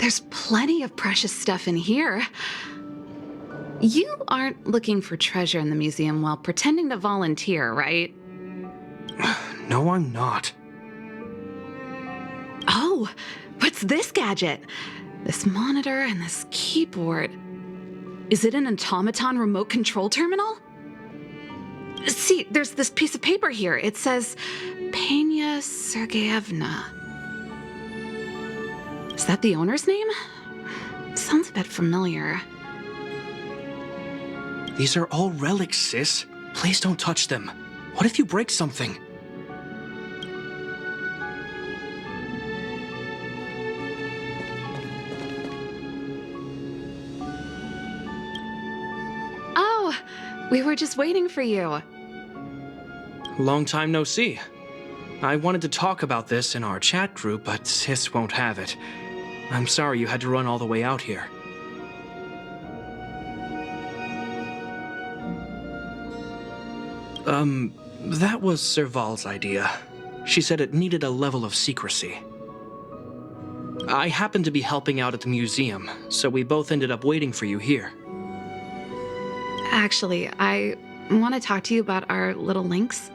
There's plenty of precious stuff in here. You aren't looking for treasure in the museum while pretending to volunteer, right? No, I'm not. Oh, what's this gadget? This monitor and this keyboard. Is it an automaton remote control terminal? See, there's this piece of paper here. It says, Pena Sergeyevna. Is that the owner's name? Sounds a bit familiar. These are all relics, sis. Please don't touch them. What if you break something? Oh, we were just waiting for you. Long time no see. I wanted to talk about this in our chat group, but sis won't have it. I'm sorry you had to run all the way out here. That was Serval's idea. She said it needed a level of secrecy. I happened to be helping out at the museum, so we both ended up waiting for you here. Actually, I want to talk to you about our little lynx.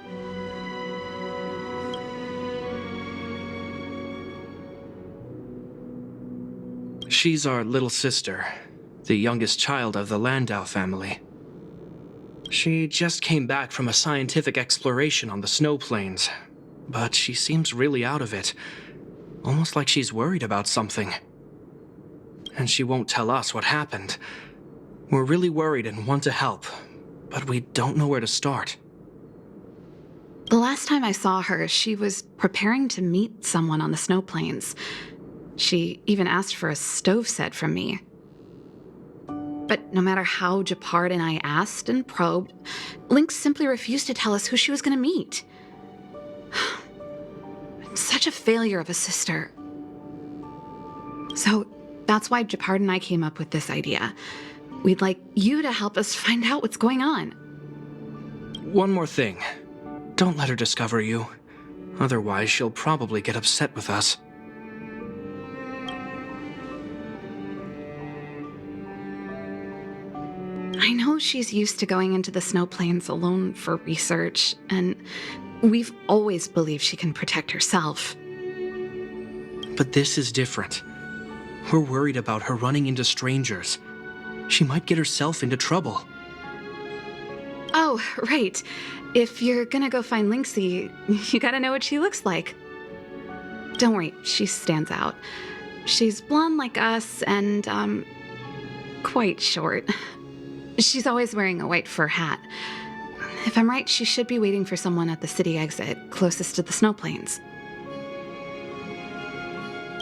She's our little sister, the youngest child of the Landau family. She just came back from a scientific exploration on the snow plains, but she seems really out of it, almost like she's worried about something. And she won't tell us what happened. We're really worried and want to help, but we don't know where to start. The last time I saw her, she was preparing to meet someone on the snow plains. She even asked for a stove set from me. But no matter how Japard and I asked and probed, Lynx simply refused to tell us who she was going to meet. Such a failure of a sister. So that's why Japard and I came up with this idea. We'd like you to help us find out what's going on. One more thing. Don't let her discover you. Otherwise, she'll probably get upset with us. I know she's used to going into the snow plains alone for research, and we've always believed she can protect herself. But this is different. We're worried about her running into strangers. She might get herself into trouble. Oh, right. If you're gonna go find Lynxie, you gotta know what she looks like. Don't worry, she stands out. She's blonde like us and, quite short. She's always wearing a white fur hat. If I'm right, she should be waiting for someone at the city exit, closest to the snow plains.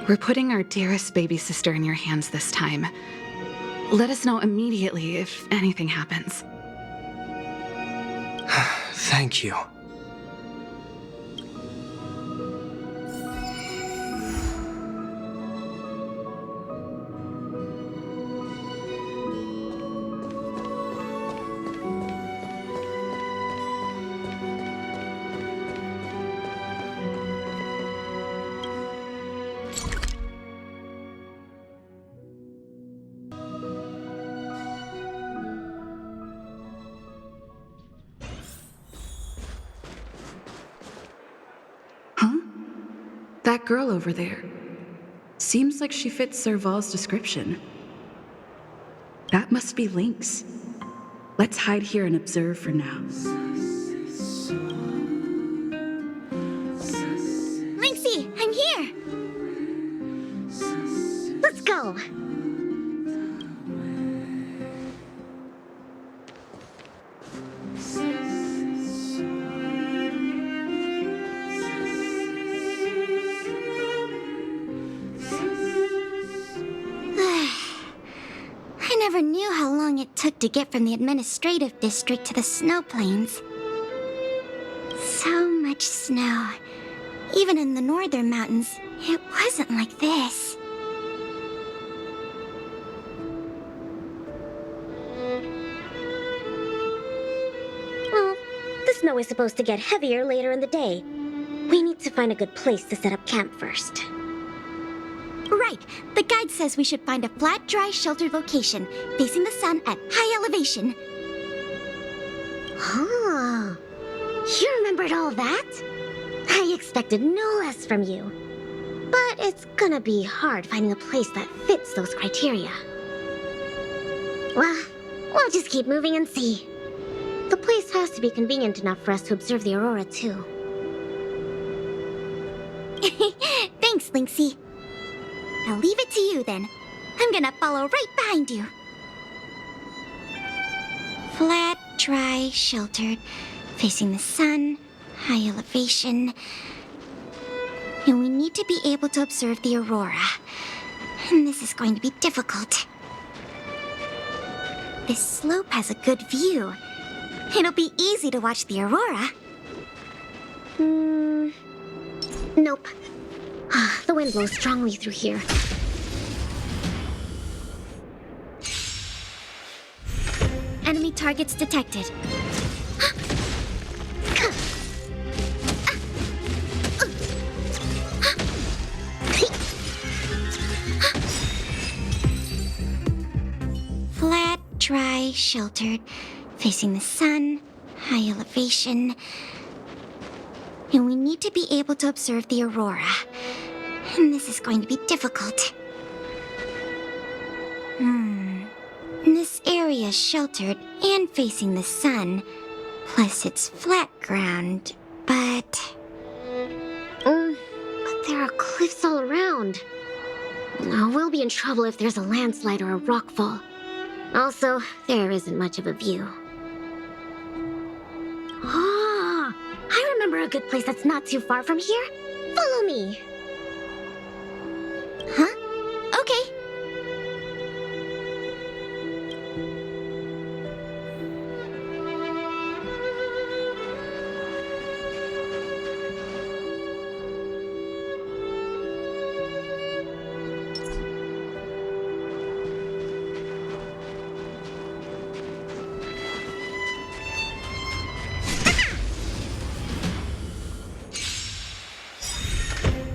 We're putting our dearest baby sister in your hands this time. Let us know immediately if anything happens. Thank you. That girl over there. Seems like she fits Serval's description. That must be Lynx. Let's hide here and observe for now. Lynxie, I'm here! Let's go! I never knew how long it took to get from the administrative district to the snow plains. So much snow. Even in the northern mountains, it wasn't like this. Well, the snow is supposed to get heavier later in the day. We need to find a good place to set up camp first. Right. The guide says we should find a flat, dry, sheltered location, facing the sun at high elevation. Oh, you remembered all that? I expected no less from you. But it's gonna be hard finding a place that fits those criteria. Well, we'll just keep moving and see. The place has to be convenient enough for us to observe the aurora, too. Thanks, Lynxie. I'll leave it to you, then. I'm gonna follow right behind you. Flat, dry, sheltered, facing the sun, high elevation. And we need to be able to observe the aurora. And this is going to be difficult. This slope has a good view. It'll be easy to watch the aurora. Nope. The wind blows strongly through here. Enemy targets detected. Flat, dry, sheltered, facing the sun, high elevation. And we need to be able to observe the aurora. And this is going to be difficult. This area is sheltered and facing the sun. Plus it's flat ground, but there are cliffs all around. We'll be in trouble if there's a landslide or a rockfall. Also, there isn't much of a view. I remember a good place that's not too far from here. Follow me. Huh? Okay.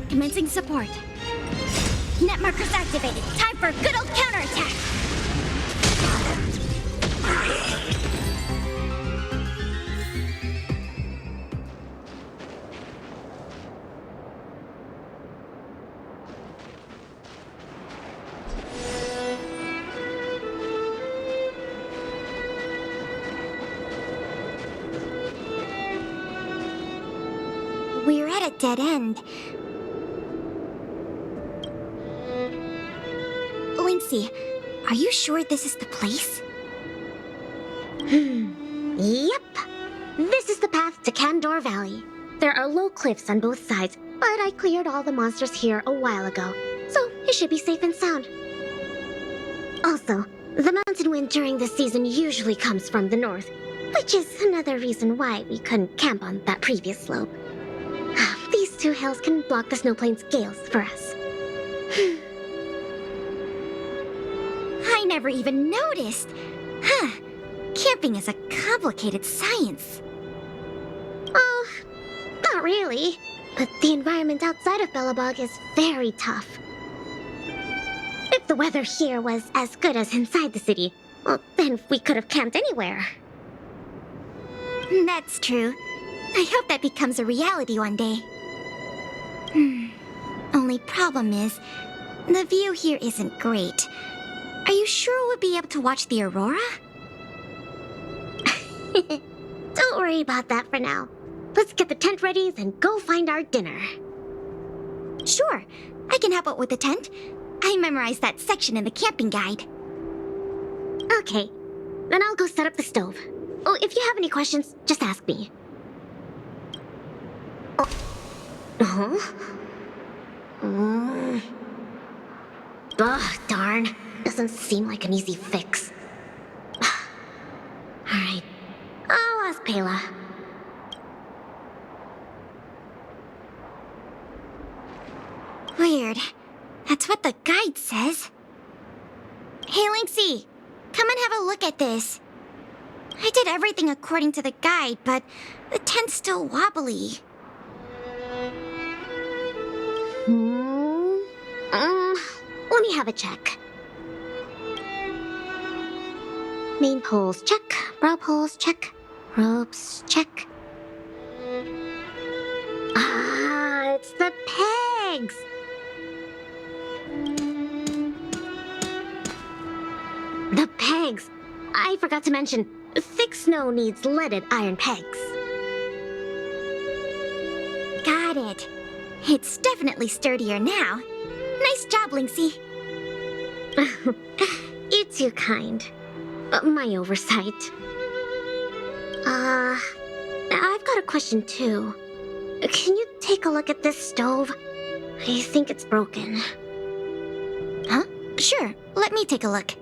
Commencing support. Net markers activated. Time for a good old counterattack. We're at a dead end. Lynxie, are you sure this is the place? Yep. This is the path to Candor Valley. There are low cliffs on both sides, but I cleared all the monsters here a while ago, so it should be safe and sound. Also, the mountain wind during this season usually comes from the north, which is another reason why we couldn't camp on that previous slope. These two hills can block the snowplains' gales for us. I never even noticed. Camping is a complicated science. Oh, not really. But the environment outside of Bellabog is very tough. If the weather here was as good as inside the city, well, then we could have camped anywhere. That's true. I hope that becomes a reality one day. Only problem is, the view here isn't great. Are you sure we'll be able to watch the aurora? Don't worry about that for now. Let's get the tent ready, then go find our dinner. Sure, I can help out with the tent. I memorized that section in the camping guide. Okay, then I'll go set up the stove. Oh, if you have any questions, just ask me. Ugh, darn. Doesn't seem like an easy fix. Alright, I'll ask Pela. Weird. That's what the guide says. Hey, Lynxie, come and have a look at this. I did everything according to the guide, but the tent's still wobbly. Let me have a check. Main poles, check. Brow poles, check. Ropes, check. Ah, it's the pegs! The pegs! I forgot to mention, thick snow needs leaded iron pegs. Got it. It's definitely sturdier now. Nice job, Linksy. You're too kind. My oversight. I've got a question too. Can you take a look at this stove? I think it's broken. Huh? Sure, let me take a look.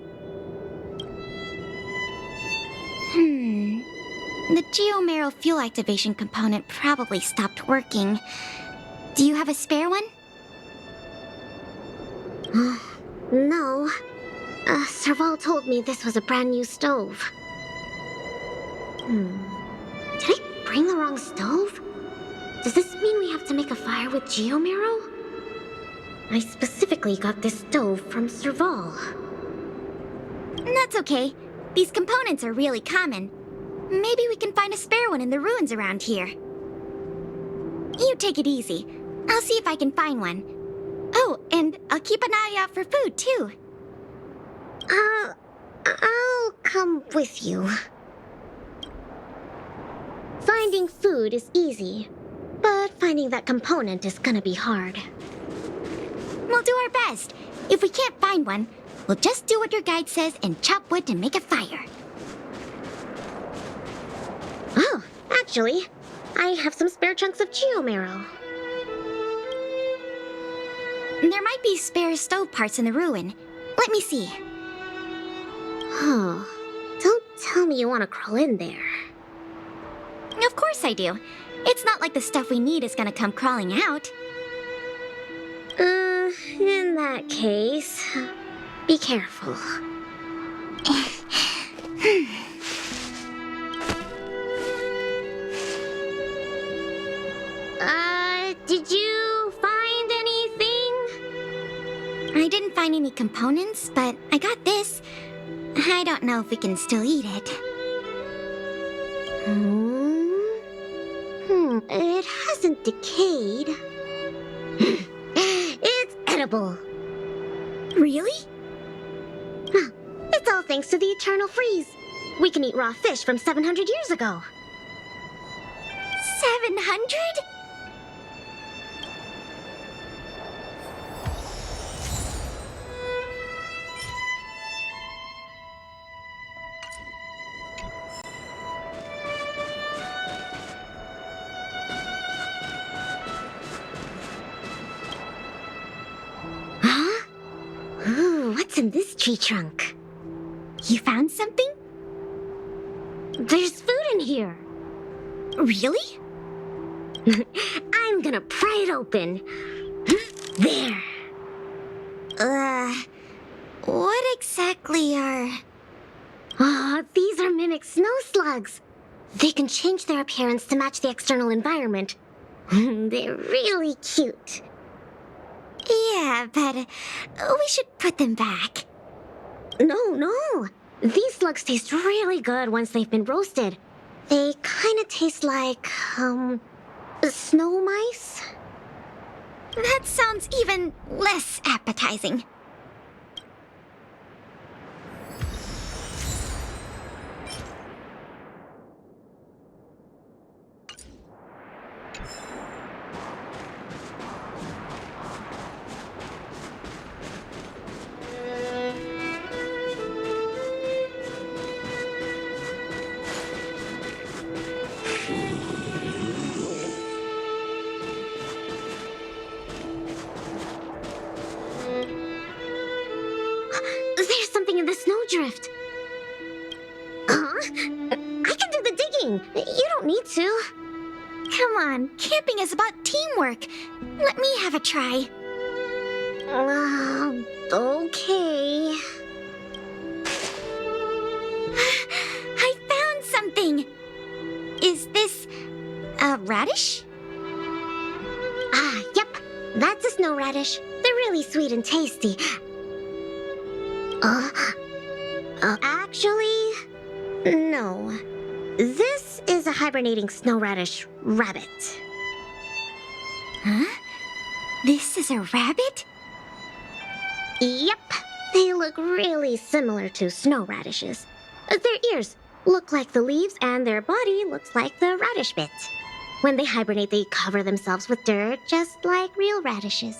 The geomarrow fuel activation component probably stopped working. Do you have a spare one? No. Serval told me this was a brand new stove. Did I bring the wrong stove? Does this mean we have to make a fire with geomarrow? I specifically got this stove from Serval. That's okay. These components are really common. Maybe we can find a spare one in the ruins around here. You take it easy. I'll see if I can find one. Oh, and I'll keep an eye out for food, too. I'll come with you. Finding food is easy, but finding that component is gonna be hard. We'll do our best. If we can't find one, we'll just do what your guide says and chop wood to make a fire. Oh, actually, I have some spare chunks of geomarrow. There might be spare stove parts in the ruin. Let me see. Oh, don't tell me you want to crawl in there. Of course I do. It's not like the stuff we need is gonna come crawling out. In that case, be careful. Did you find anything? I didn't find any components, but I got this. I don't know if we can still eat it. It hasn't decayed. It's edible. Really? It's all thanks to the eternal freeze. We can eat raw fish from 700 years ago. 700? What's in this tree trunk? You found something? There's food in here. Really? I'm gonna pry it open. There. What exactly are... These are mimic snow slugs. They can change their appearance to match the external environment. They're really cute. Yeah, but we should put them back. No. These slugs taste really good once they've been roasted. They kind of taste like, snow mice? That sounds even less appetizing. There's something in the snowdrift. Huh? I can do the digging. You don't need to. Come on, camping is about teamwork. Let me have a try. Okay. I found something. Is this a radish? Yep. That's a snow radish. They're really sweet and tasty. Actually, no. This is a hibernating snow radish rabbit. Huh? This is a rabbit? Yep, they look really similar to snow radishes. Their ears look like the leaves and their body looks like the radish bit. When they hibernate, they cover themselves with dirt, just like real radishes.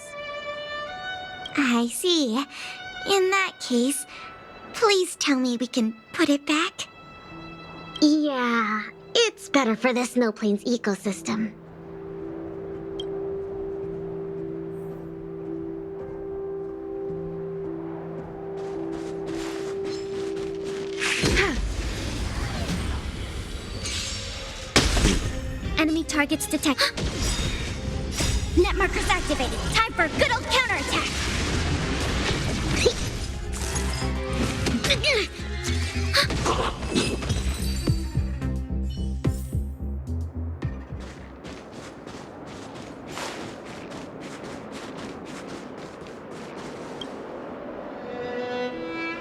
I see. In that case, please tell me we can put it back. Yeah, it's better for the Snow Plains ecosystem. Enemy targets detected. Net markers activated. Time for a good old counterattack.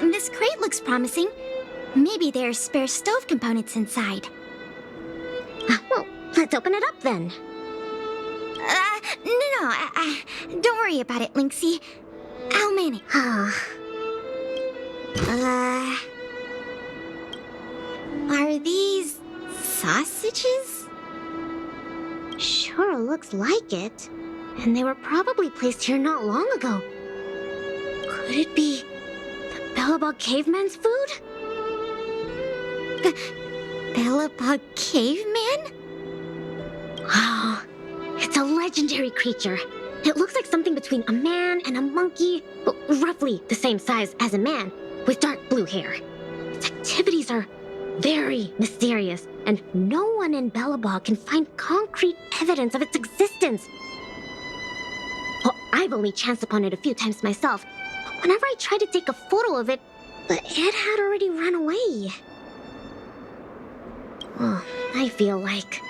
This crate looks promising. Maybe there's spare stove components inside. Well, let's open it up then. Don't worry about it, Lynxie. I'll manage. Are these sausages? Sure looks like it. And they were probably placed here not long ago. Could it be the Bellabog caveman's food? Bellabog caveman? Wow, it's a legendary creature. It looks like something between a man and a monkey, well, roughly the same size as a man, with dark blue hair. Its activities are very mysterious, and no one in Bellabog can find concrete evidence of its existence. Well, I've only chanced upon it a few times myself, but whenever I tried to take a photo of it, it had already run away. Oh, I feel like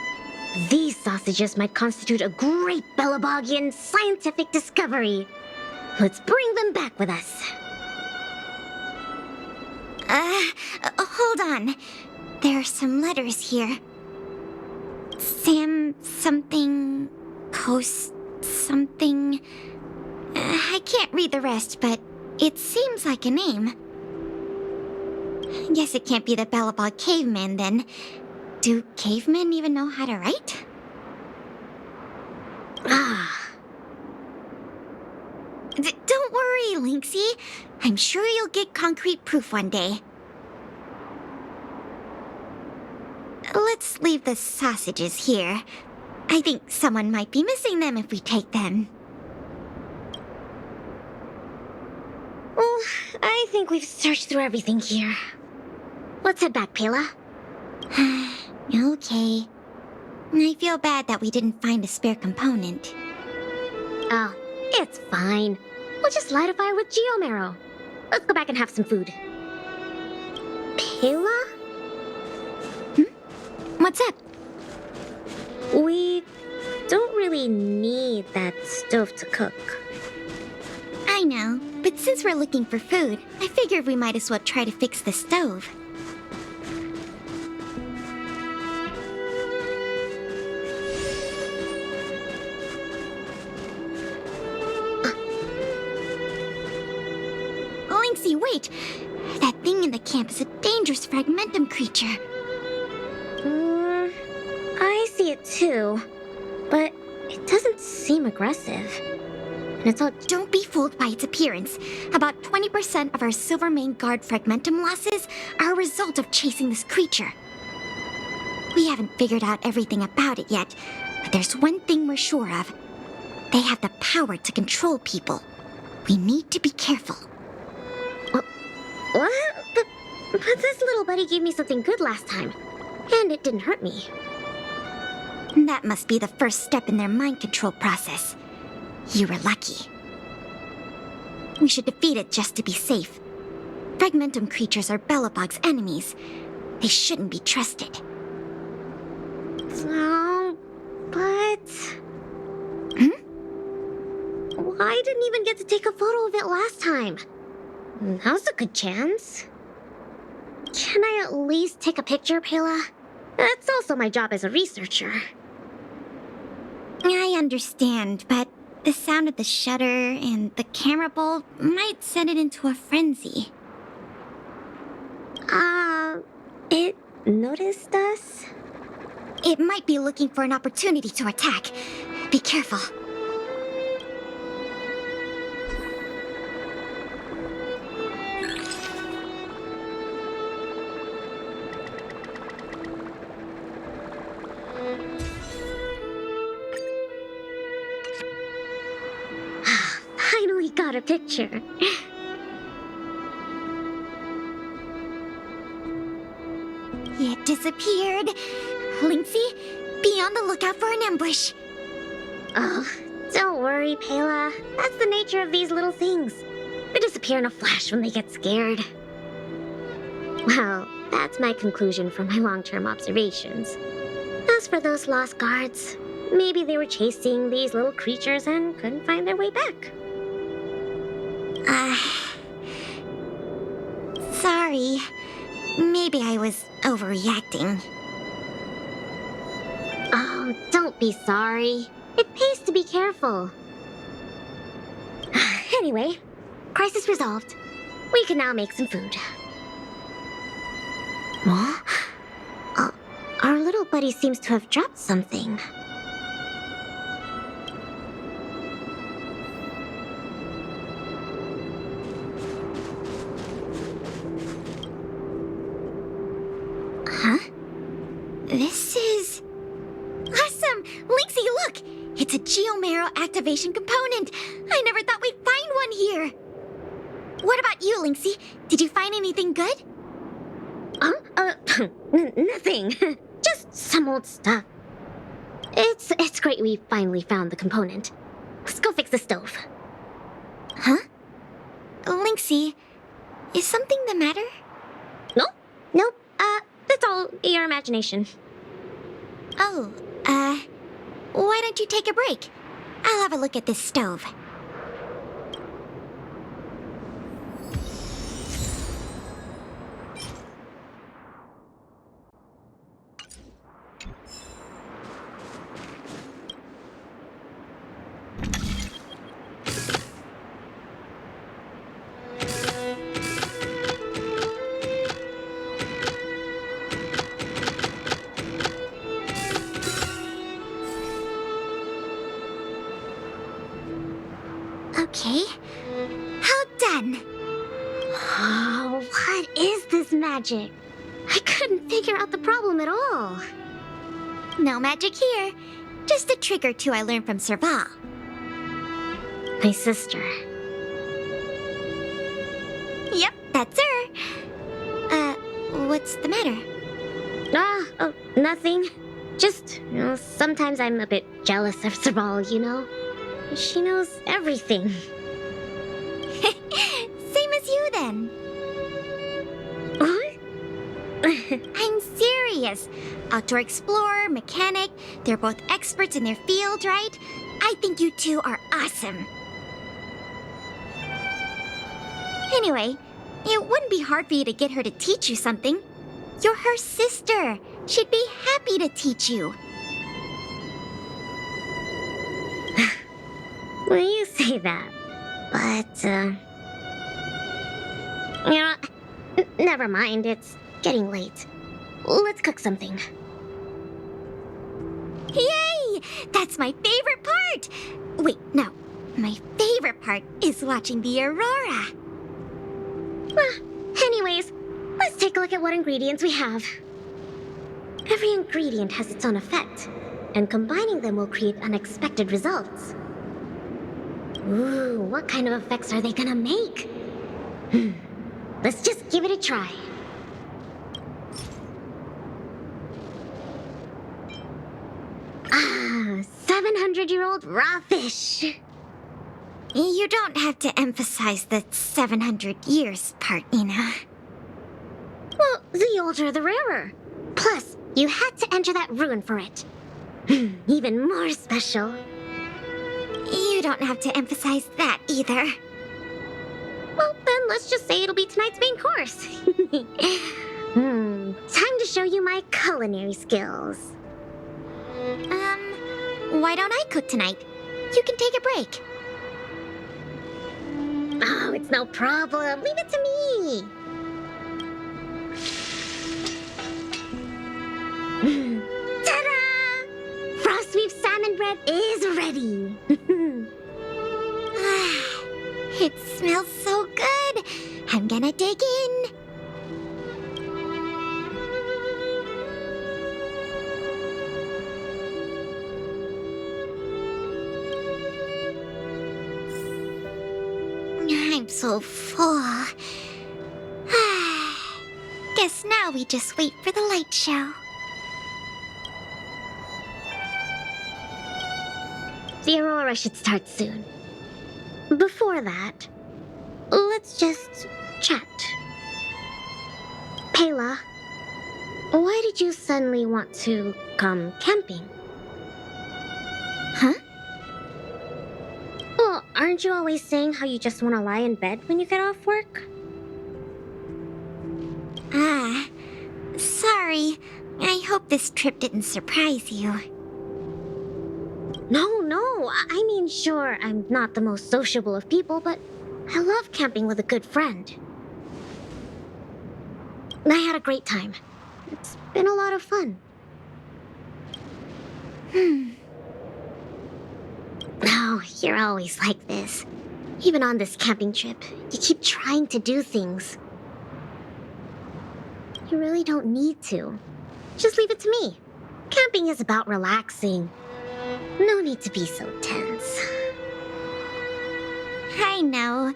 these sausages might constitute a great Bellabogian scientific discovery. Let's bring them back with us. Hold on. There are some letters here. Sam something, Coast something. I can't read the rest, but it seems like a name. Guess it can't be the Bellabog caveman then. Do cavemen even know how to write? Don't worry, Lynxie. I'm sure you'll get concrete proof one day. Let's leave the sausages here. I think someone might be missing them if we take them. Well, I think we've searched through everything here. Let's head back, Pela. Okay. I feel bad that we didn't find a spare component. Oh, it's fine. We'll just light a fire with geomarrow. Let's go back and have some food. Pela? What's up? We don't really need that stove to cook. I know, but since we're looking for food, I figured we might as well try to fix the stove. Lynxie, wait! That thing in the camp is a dangerous fragmentum creature. I see it too, but it doesn't seem aggressive. And it's all... Don't be fooled by its appearance. About 20% of our Silvermane Guard fragmentum losses are a result of chasing this creature. We haven't figured out everything about it yet, but there's one thing we're sure of. They have the power to control people. We need to be careful. What? But this little buddy gave me something good last time, and it didn't hurt me. That must be the first step in their mind control process. You were lucky. We should defeat it just to be safe. Fragmentum creatures are Bellabog's enemies. They shouldn't be trusted. Oh, but... Why I didn't even get to take a photo of it last time. Now's a good chance. Can I at least take a picture, Pela? That's also my job as a researcher. I understand, but the sound of the shutter and the camera bulb might set it into a frenzy. It noticed us? It might be looking for an opportunity to attack. Be careful. Finally got a picture. It disappeared. Linksy, be on the lookout for an ambush. Oh, don't worry, Pela. That's the nature of these little things. They disappear in a flash when they get scared. Well, that's my conclusion from my long-term observations. As for those lost guards, maybe they were chasing these little creatures and couldn't find their way back. Sorry. Maybe I was overreacting. Oh, don't be sorry. It pays to be careful. Anyway, crisis resolved. We can now make some food. Huh? Our little buddy seems to have dropped something. Huh? This is... Awesome! Linksy, look! It's a Geomarrow activation component! I never thought we'd find one here! What about you, Linksy? Did you find anything good? Nothing. Just some old stuff. It's great we finally found the component. Let's go fix the stove. Huh? Linksy, is something the matter? Nope. That's all your imagination. Oh, why don't you take a break? I'll have a look at this stove. Okay. How done? Oh, what is this magic? I couldn't figure out the problem at all. No magic here. Just a trick or two I learned from Serval. My sister. Yep, that's her. What's the matter? Oh, nothing. Just, sometimes I'm a bit jealous of Serval, you know? She knows everything. Same as you then. What? I'm serious. Outdoor explorer, mechanic, they're both experts in their field, right? I think you two are awesome. Anyway, it wouldn't be hard for you to get her to teach you something. You're her sister. She'd be happy to teach you. Well, you say that, but, never mind, it's getting late. Let's cook something. Yay! That's my favorite part! Wait, no. My favorite part is watching the aurora. Anyways, let's take a look at what ingredients we have. Every ingredient has its own effect, and combining them will create unexpected results. Ooh, what kind of effects are they gonna make? Let's just give it a try. 700-year-old raw fish. You don't have to emphasize the 700 years part, Ina. Well, the older the rarer. Plus, you had to enter that ruin for it. Even more special. You don't have to emphasize that either. Well, then let's just say it'll be tonight's main course. Time to show you my culinary skills. Why don't I cook tonight? You can take a break. Oh, it's no problem. Leave it to me. Ta-da! Frost beef salmon bread is ready. It smells so good. I'm gonna dig in. I'm so full. Guess now we just wait for the light show. The aurora should start soon. Before that, let's just chat. Pela, why did you suddenly want to come camping? Huh? Well, aren't you always saying how you just want to lie in bed when you get off work? Sorry. I hope this trip didn't surprise you. No. I mean, sure, I'm not the most sociable of people, but I love camping with a good friend. I had a great time. It's been a lot of fun. Oh, you're always like this. Even on this camping trip, you keep trying to do things. You really don't need to. Just leave it to me. Camping is about relaxing. No need to be so tense. I know.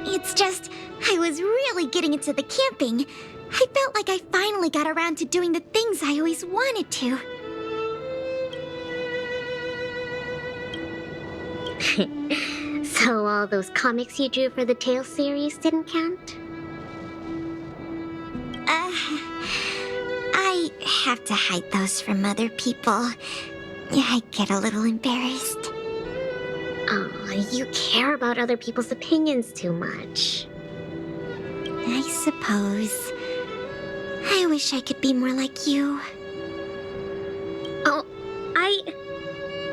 It's just, I was really getting into the camping. I felt like I finally got around to doing the things I always wanted to. So all those comics you drew for the Tales series didn't count? I have to hide those from other people. I get a little embarrassed. Oh, you care about other people's opinions too much. I suppose. I wish I could be more like you. Oh,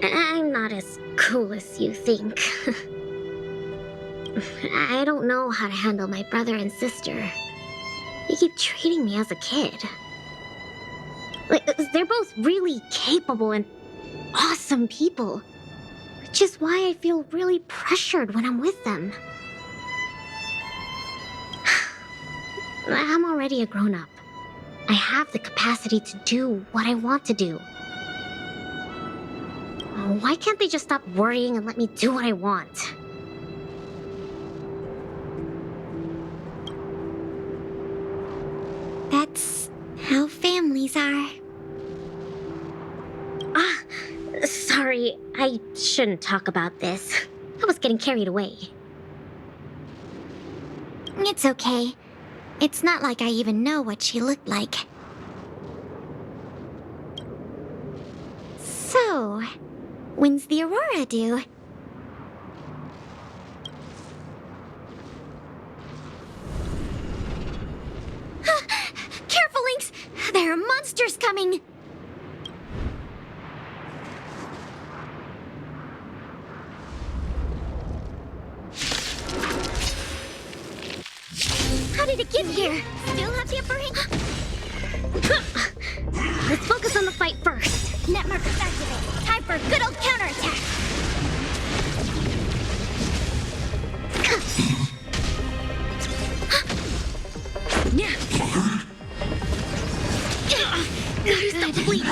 I'm not as cool as you think. I don't know how to handle my brother and sister. They keep treating me as a kid. Like, they're both really capable and awesome people, which is why I feel really pressured when I'm with them. I'm already a grown-up. I have the capacity to do what I want to do. Why can't they just stop worrying and let me do what I want? That's how families are. Sorry, I shouldn't talk about this. I was getting carried away. It's okay. It's not like I even know what she looked like. So, when's the aurora due? Careful, Lynx! There are monsters coming! How did it get here? Still have the upper hand? Let's focus on the fight first. Net markers activated. Time for a good old counterattack. Stop the bleeding.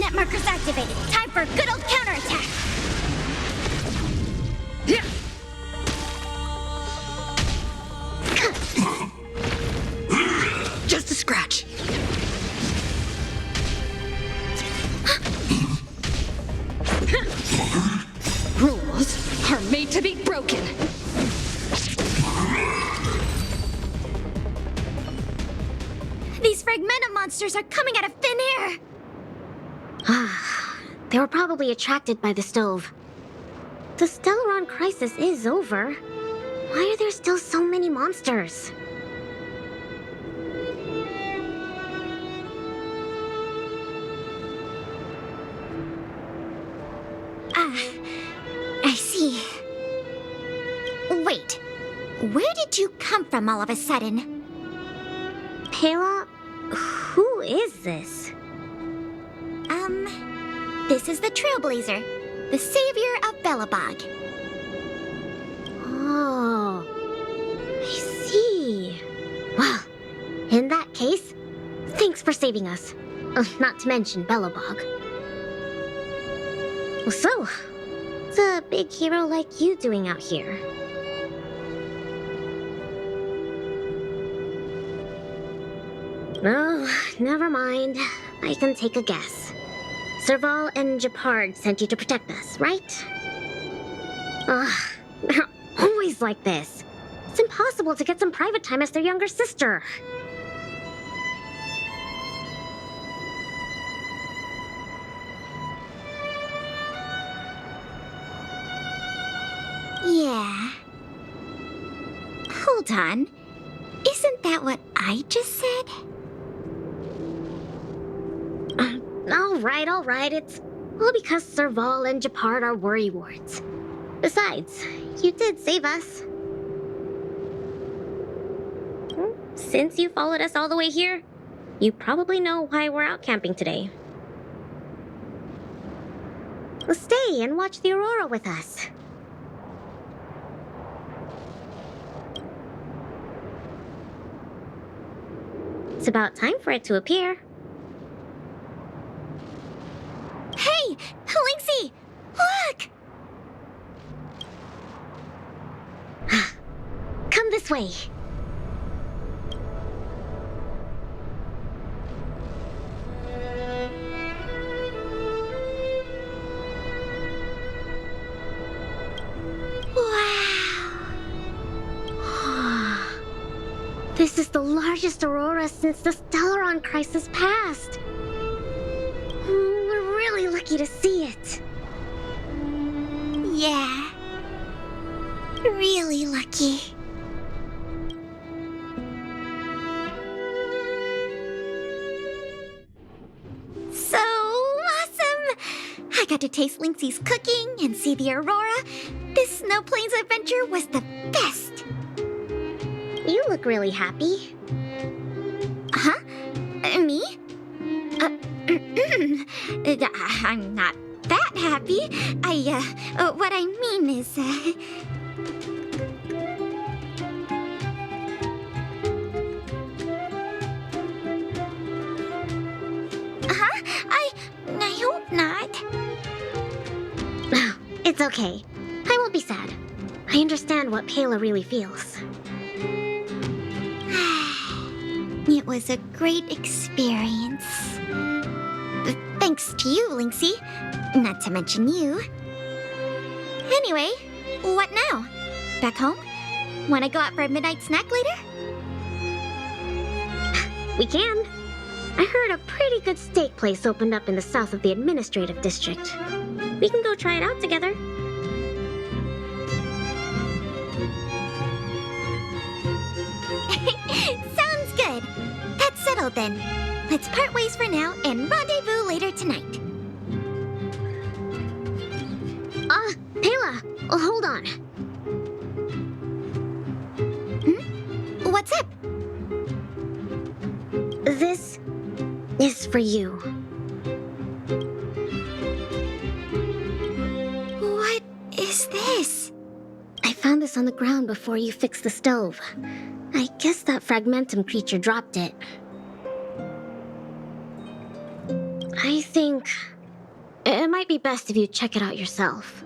Net markers activated. Time for a good old counterattack. Just a scratch. Rules are made to be broken. monsters are coming out of thin air! They were probably attracted by the stove. The Stellaron crisis is over. Why are there still so many monsters? I see. Wait, where did you come from all of a sudden? Pela, who is this? This is the Trailblazer, the savior of Belobog. Oh, I see. Well, in that case, thanks for saving us. Not to mention Belobog. So, what's a big hero like you doing out here? Oh, never mind. I can take a guess. Serval and Japard sent you to protect us, right? Ugh, they're always like this. It's impossible to get some private time as their younger sister. Yeah. Hold on. Isn't that what I just said? All right. It's all because Serval and Japard are worrywarts. Besides, you did save us. Since you followed us all the way here, you probably know why we're out camping today. Stay and watch the aurora with us. It's about time for it to appear. Hey, Linksy! Look! Come this way. Wow! This is the largest aurora since the Stellaron crisis passed. We're really lucky to see it. Yeah. Really lucky. So awesome! I got to taste Linksy's cooking and see the aurora. This Snow Plains adventure was the best. You look really happy. Huh? Me? I'm not that happy. What I mean is, I hope not. It's okay. I won't be sad. I understand what Pela really feels. It was a great experience. Thanks to you, Linksy. Not to mention you. Anyway, what now? Back home? Wanna go out for a midnight snack later? We can. I heard a pretty good steak place opened up in the south of the administrative district. We can go try it out together. Sounds good. That's settled then. Let's part ways for now and rendezvous later tonight. Pela, hold on. What's up? This is for you. What is this? I found this on the ground before you fixed the stove. I guess that fragmentum creature dropped it. I think it might be best if you check it out yourself.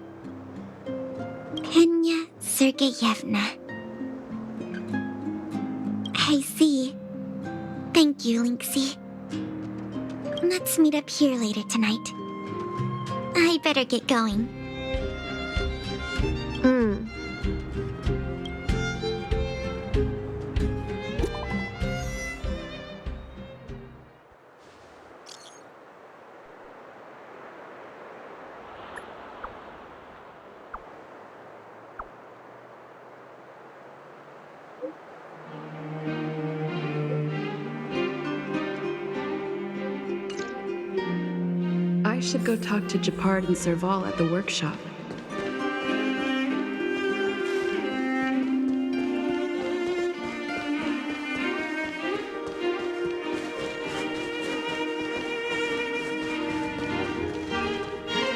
Penya Sergeyevna. I see. Thank you, Linksy. Let's meet up here later tonight. I better get going. should go talk to Japard and Serval at the workshop.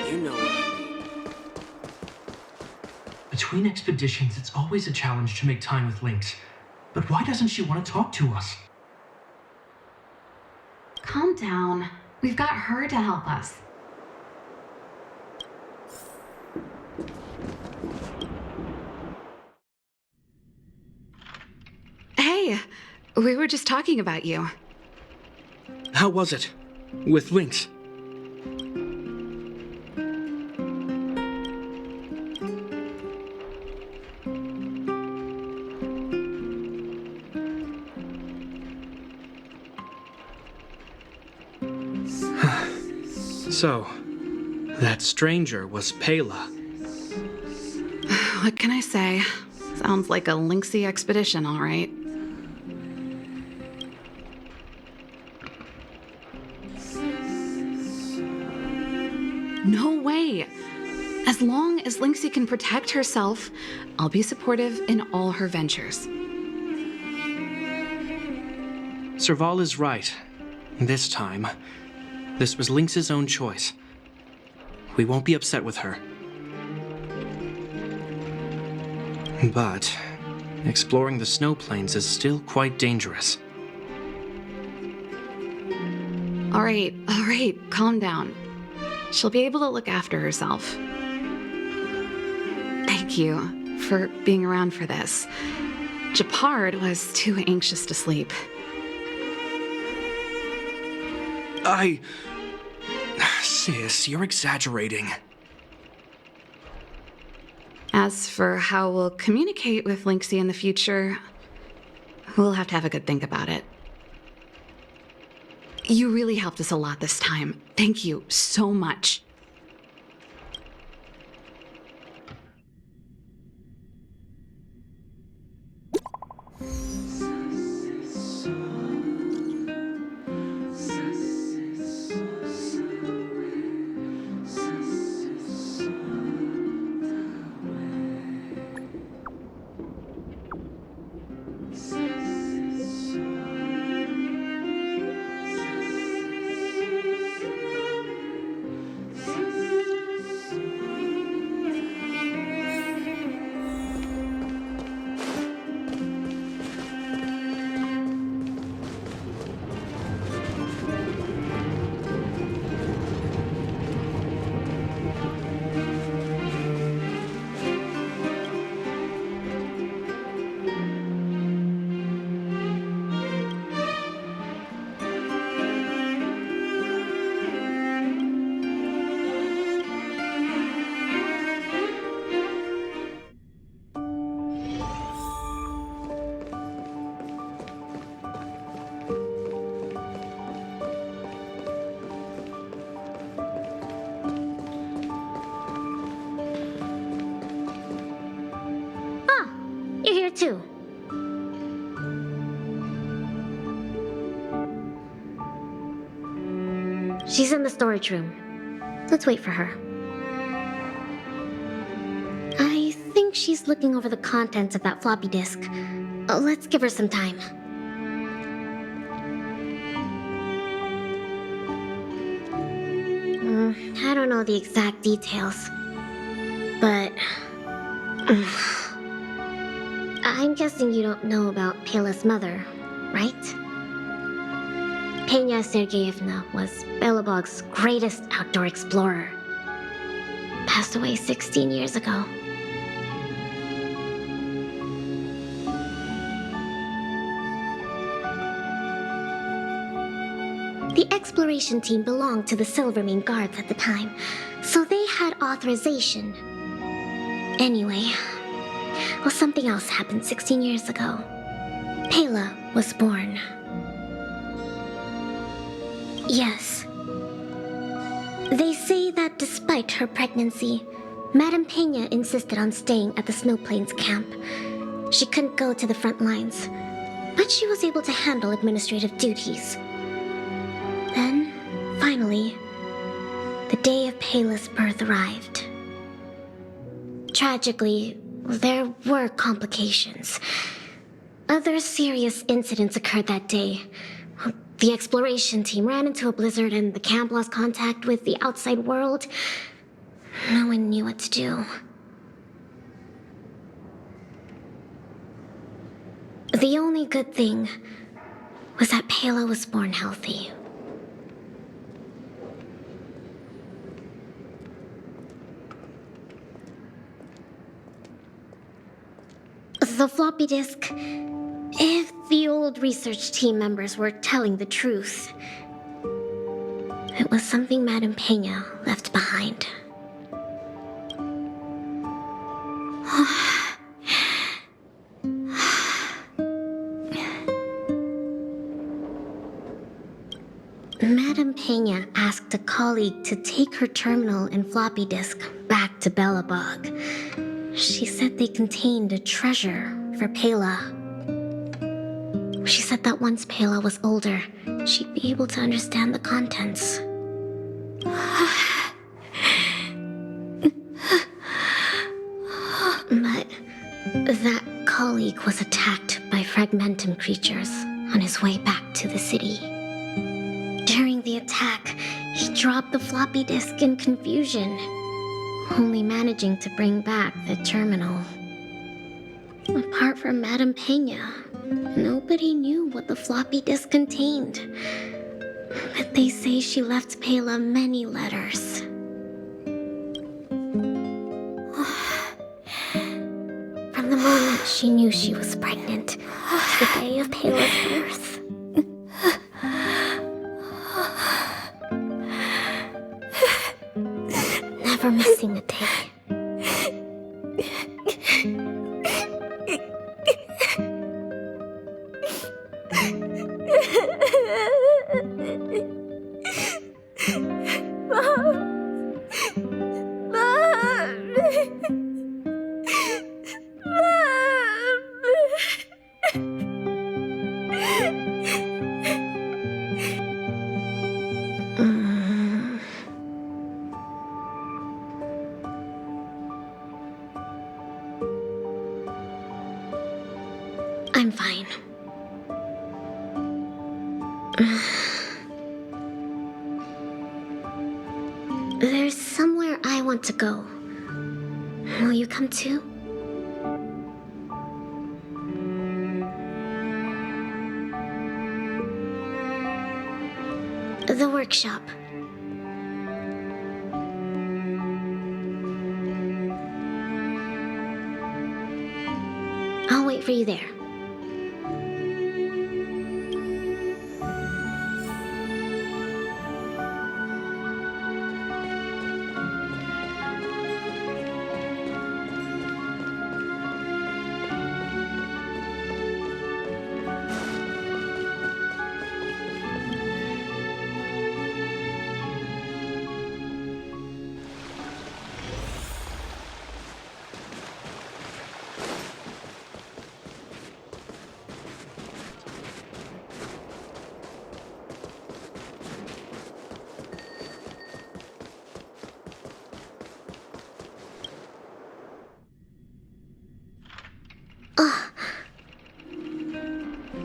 You know what I mean. Between expeditions, it's always a challenge to make time with Lynx. But why doesn't she want to talk to us? Calm down. We've got her to help us. Hey, we were just talking about you. How was it? With Lynx? So, that stranger was Pela. What can I say? Sounds like a Lynxy expedition, all right. No way! As long as Lynxy can protect herself, I'll be supportive in all her ventures. Serval is right. This time, this was Lynx's own choice. We won't be upset with her. But exploring the snow plains is still quite dangerous. All right, calm down. She'll be able to look after herself. Thank you for being around for this. Japard was too anxious to sleep. Sis, you're exaggerating. As for how we'll communicate with Lynxy in the future, we'll have to have a good think about it. You really helped us a lot this time. Thank you so much. You're here too. She's in the storage room. Let's wait for her. I think she's looking over the contents of that floppy disk. Let's give her some time. I don't know the exact details, but I'm guessing you don't know about Pela's mother, right? Pena Sergeyevna was Belobog's greatest outdoor explorer. Passed away 16 years ago. The exploration team belonged to the Silvermane Guards at the time, so they had authorization. Anyway, well, something else happened 16 years ago. Pela was born. Yes. They say that despite her pregnancy, Madame Pena insisted on staying at the Snow Plains camp. She couldn't go to the front lines, but she was able to handle administrative duties. Then, finally, the day of Pela's birth arrived. Tragically, there were complications. Other serious incidents occurred that day. The exploration team ran into a blizzard and the camp lost contact with the outside world. No one knew what to do. The only good thing was that Pela was born healthy. The floppy disk, if the old research team members were telling the truth, it was something Madame Pena left behind. Madame Pena asked a colleague to take her terminal and floppy disk back to Belobog. She said they contained a treasure for Pela. She said that once Pela was older, she'd be able to understand the contents. But that colleague was attacked by fragmentum creatures on his way back to the city. During the attack, he dropped the floppy disk in confusion, only managing to bring back the terminal. Apart from Madame Pena, nobody knew what the floppy disk contained. But they say she left Pela many letters. From the moment she knew she was pregnant to the day of Pela's birth. Never missing a day. I'm fine. There's somewhere I want to go. Will you come too? The workshop. I'll wait for you there.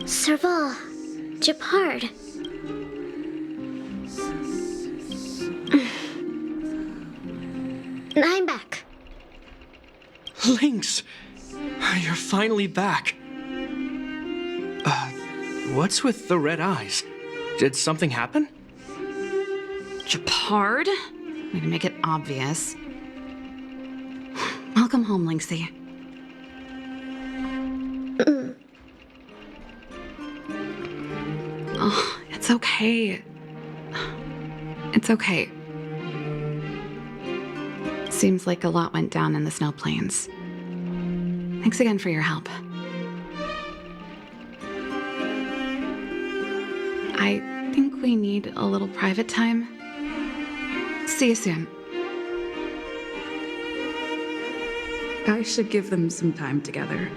Serval, Japard. I'm back. Lynx! You're finally back. What's with the red eyes? Did something happen? Japard? Way to make it obvious. Welcome home, Lynxie. Oh, it's okay. It's okay. Seems like a lot went down in the snow plains. Thanks again for your help. I think we need a little private time. See you soon. I should give them some time together.